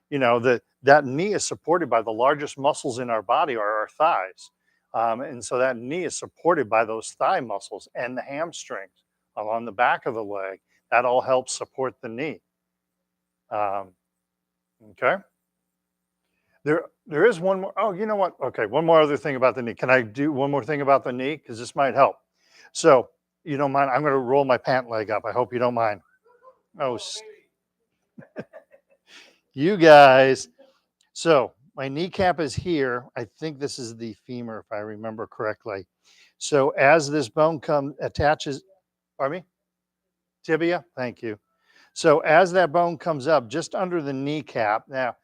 Speaker 1: that knee is supported by the largest muscles in our body are our thighs. And so that knee is supported by those thigh muscles and the hamstrings along the back of the leg. That all helps support the knee. Um, okay. There is one more. Oh, you know what? Okay, one more other thing about the knee. Can I do one more thing about the knee? Because this might help. So, you don't mind? I'm going to roll my pant leg up. I hope you don't mind. Oh, you guys. So my kneecap is here. I think this is the femur, if I remember correctly. So as this bone attaches, pardon me, tibia. Thank you. So as that bone comes up just under the kneecap, now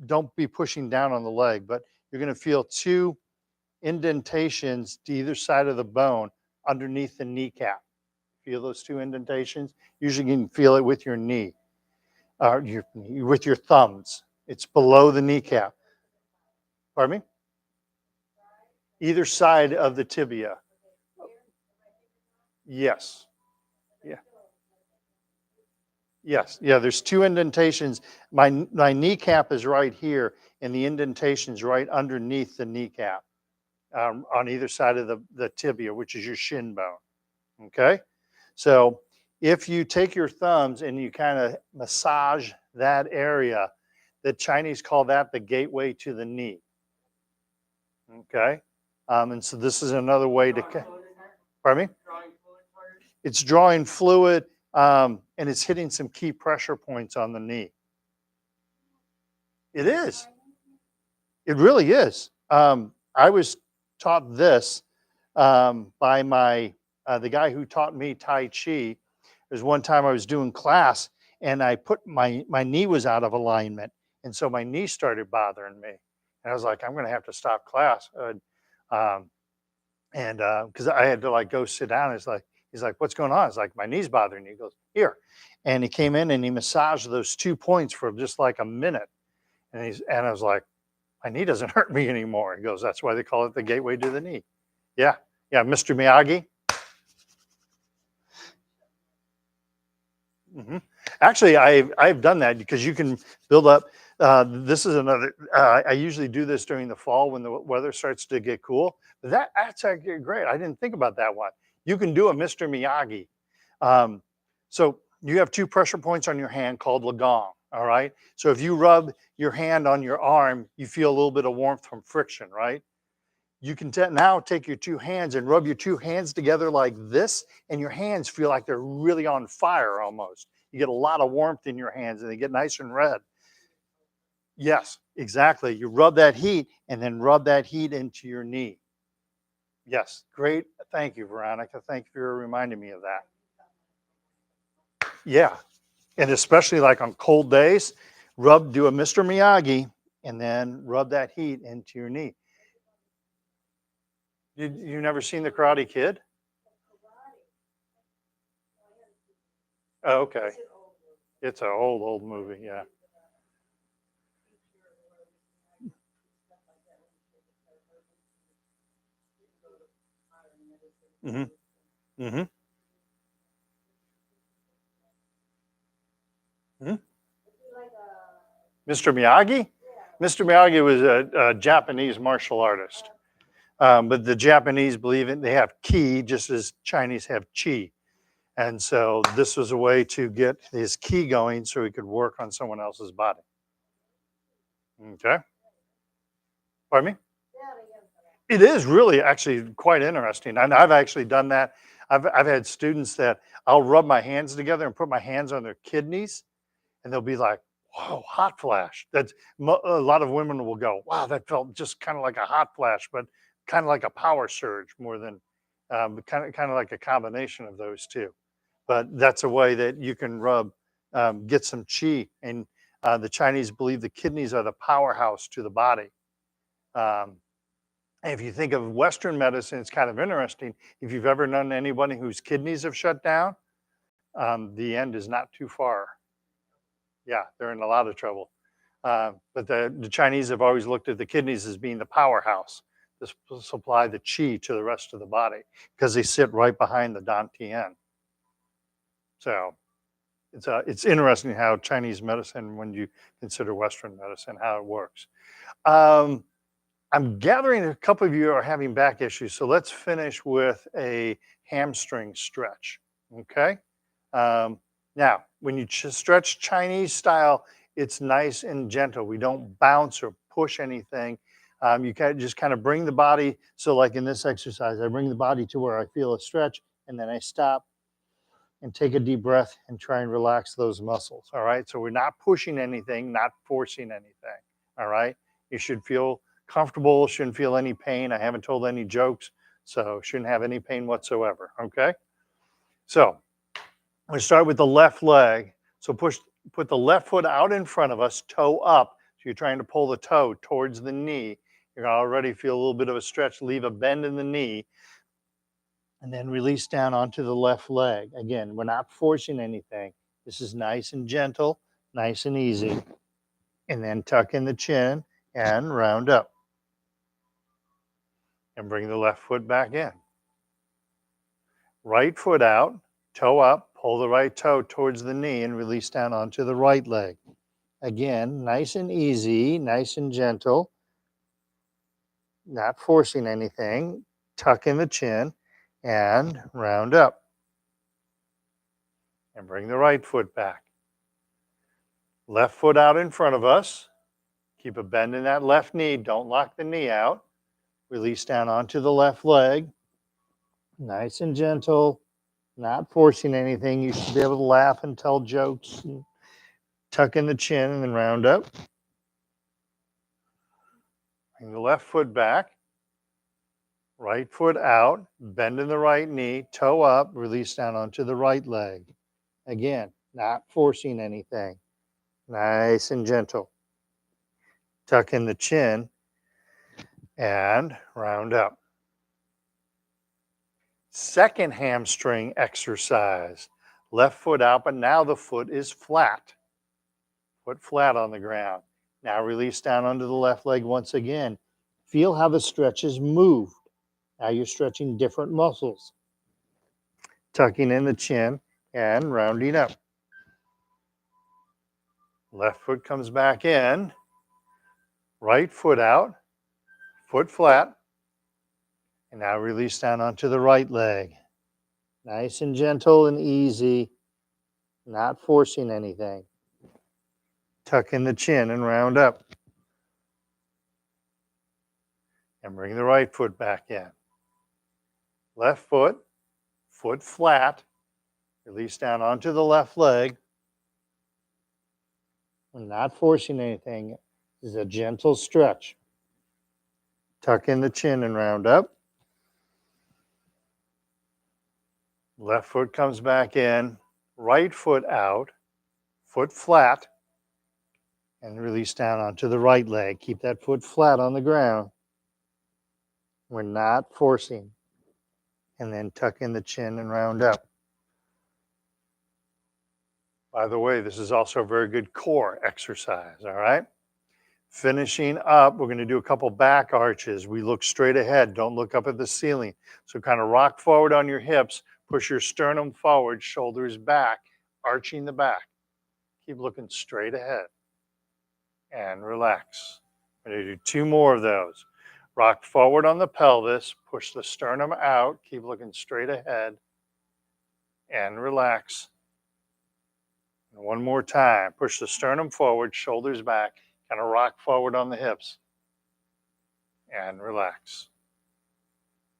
Speaker 1: don't be pushing down on the leg, but you're going to feel two indentations to either side of the bone underneath the kneecap. Feel those two indentations? Usually you can feel it with your knee, or with your thumbs. It's below the kneecap. Pardon me? Either side of the tibia. Yes. Yeah. Yes. Yeah. There's two indentations. My kneecap is right here, and the indentation's right underneath the kneecap, on either side of the tibia, which is your shin bone. Okay. So if you take your thumbs and you kind of massage that area, the Chinese call that the gateway to the knee. Okay. And so this is another way to. Pardon me? It's drawing fluid, and it's hitting some key pressure points on the knee. It is. It really is. I was taught this by the guy who taught me Tai Chi. There's one time I was doing class and I put my knee was out of alignment, and so my knee started bothering me, and I was like, I'm going to have to stop class, um, and because I had to like go sit down. He's like, what's going on? It's like my knee's bothering you. He goes here, and he came in and he massaged those 2 points for just like a minute, and I was like, my knee doesn't hurt me anymore. He goes, that's why they call it the gateway to the knee. Yeah, yeah, Mr. Miyagi. hmm Actually, I've done that because you can build up. This is another. I usually do this during the fall when the weather starts to get cool. But that's actually great. I didn't think about that one. You can do a Mr. Miyagi. Um, so you have two pressure points on your hand called Lagong. All right. So if you rub your hand on your arm, you feel a little bit of warmth from friction, right? You can now take your two hands and rub your two hands together like this, and your hands feel like they're really on fire almost. You get a lot of warmth in your hands and they get nice and red. Yes, exactly. You rub that heat and then rub that heat into your knee. Yes, great. Thank you, Veronica. Thank you for reminding me of that. Yeah, and especially like on cold days, do a Mr. Miyagi and then rub that heat into your knee. You never seen The Karate Kid? Oh, okay. It's an old movie, yeah. hmm hmm hmm Mr. Miyagi? Mr. Miyagi was a Japanese martial artist. But the Japanese believe they have ki just as Chinese have chi. And so this was a way to get his ki going so he could work on someone else's body. Okay. Pardon me? It is really actually quite interesting. And I've actually done that. I've had students that I'll rub my hands together and put my hands on their kidneys, and they'll be like, "Whoa, hot flash!" A lot of women will go, "Wow, that felt just kind of like a hot flash, but kind of like a power surge more than kind of like a combination of those two." But that's a way that you can get some chi, and the Chinese believe the kidneys are the powerhouse to the body. Um, and if you think of Western medicine, it's kind of interesting. If you've ever known anybody whose kidneys have shut down, the end is not too far. Yeah, they're in a lot of trouble. But the Chinese have always looked at the kidneys as being the powerhouse to supply the qi to the rest of the body because they sit right behind the dantian. So it's interesting how Chinese medicine, when you consider Western medicine, how it works. Um, I'm gathering a couple of you are having back issues, so let's finish with a hamstring stretch. Okay. Um, Now, when you stretch Chinese style, it's nice and gentle. We don't bounce or push anything. You can just kind of bring the body. So, like in this exercise, I bring the body to where I feel a stretch, and then I stop and take a deep breath and try and relax those muscles. All right. So, we're not pushing anything, not forcing anything. All right. You should feel comfortable, shouldn't feel any pain. I haven't told any jokes, so shouldn't have any pain whatsoever. Okay. So, we start with the left leg. So put the left foot out in front of us, toe up. So you're trying to pull the toe towards the knee. You're already feel a little bit of a stretch. Leave a bend in the knee, and then release down onto the left leg. Again, we're not forcing anything. This is nice and gentle, nice and easy. And then tuck in the chin and round up. And bring the left foot back in. Right foot out, toe up, pull the right toe towards the knee and release down onto the right leg. Again, nice and easy, nice and gentle, not forcing anything. Tuck in the chin and round up. And bring the right foot back. Left foot out in front of us. Keep a bend in that left knee. Don't lock the knee out. Release down onto the left leg. Nice and gentle, not forcing anything. You should be able to laugh and tell jokes and tuck in the chin and then round up. Bring the left foot back, right foot out, bend in the right knee, toe up, release down onto the right leg. Again, not forcing anything. Nice and gentle. Tuck in the chin and round up. Second hamstring exercise. Left foot out, but now the foot is flat. Foot flat on the ground. Now release down onto the left leg once again. Feel how the stretch is moved. Now you're stretching different muscles. Tucking in the chin and rounding up. Left foot comes back in. Right foot out. Foot flat. And now release down onto the right leg. Nice and gentle and easy. Not forcing anything. Tuck in the chin and round up. And bring the right foot back in. Left foot, foot flat. Release down onto the left leg. And not forcing anything. This is a gentle stretch. Tuck in the chin and round up. Left foot comes back in. Right foot out. Foot flat. And release down onto the right leg. Keep that foot flat on the ground. We're not forcing. And then tuck in the chin and round up. By the way, this is also a very good core exercise, all right? Finishing up, we're going to do a couple back arches. We look straight ahead, don't look up at the ceiling. So kind of rock forward on your hips, push your sternum forward, shoulders back, arching the back. Keep looking straight ahead and relax. We're going to do 2 more of those. Rock forward on the pelvis, push the sternum out, keep looking straight ahead and relax. And 1 more time, push the sternum forward, shoulders back, kind of rock forward on the hips and relax.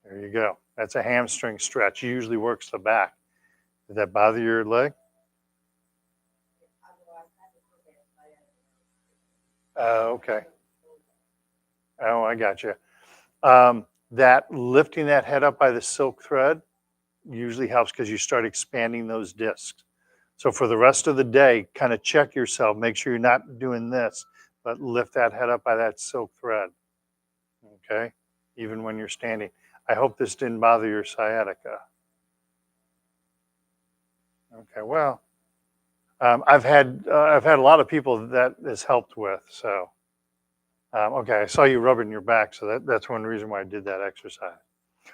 Speaker 1: There you go. That's a hamstring stretch. Usually works the back. Did that bother your leg? Okay. Oh, I got you. That lifting that head up by the silk thread usually helps because you start expanding those discs. So for the rest of the day, kind of check yourself. Make sure you're not doing this, but lift that head up by that silk thread. Okay? Even when you're standing. I hope this didn't bother your sciatica. Okay, well, I've had a lot of people that has helped with. So, okay, I saw you rubbing your back, so that's one reason why I did that exercise.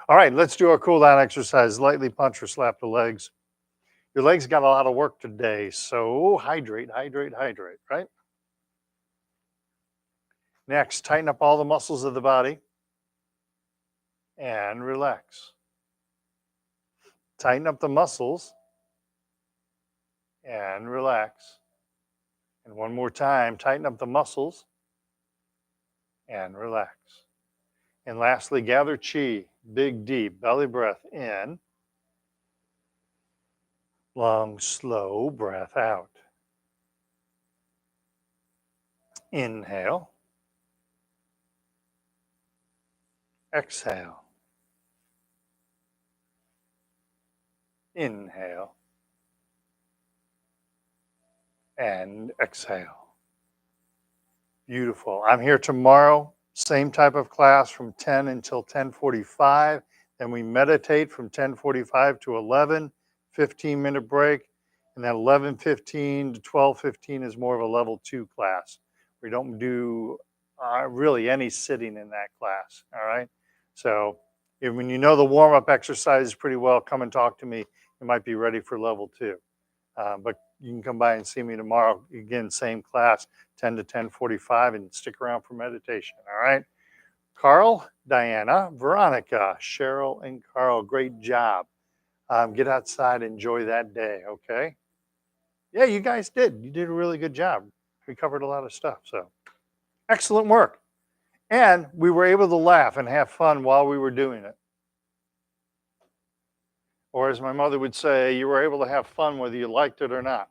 Speaker 1: All right, let's do our cool down exercise. Lightly punch or slap the legs. Your legs got a lot of work today, so hydrate, hydrate, hydrate, right? Next, tighten up all the muscles of the body and relax. Tighten up the muscles and relax. And 1 more time, tighten up the muscles and relax. And lastly, gather chi, big, deep, belly breath in. Long, slow breath out. Inhale. Exhale. Inhale. And exhale. Beautiful. I'm here tomorrow, same type of class from 10 until 10:45. Then we meditate from 10:45 to 11, 15-minute break. And then 11:15 to 12:15 is more of a level 2 class. We don't do really any sitting in that class, all right? So when you know the warm-up exercises pretty well, come and talk to me. You might be ready for level 2. But you can come by and see me tomorrow. Again, same class, 10 to 10:45, and stick around for meditation. All right. Carl, Diana, Veronica, Cheryl, and Carl, great job. Get outside, enjoy that day. Okay. Yeah, you guys did. You did a really good job. We covered a lot of stuff. So excellent work. And we were able to laugh and have fun while we were doing it. Or as my mother would say, you were able to have fun whether you liked it or not.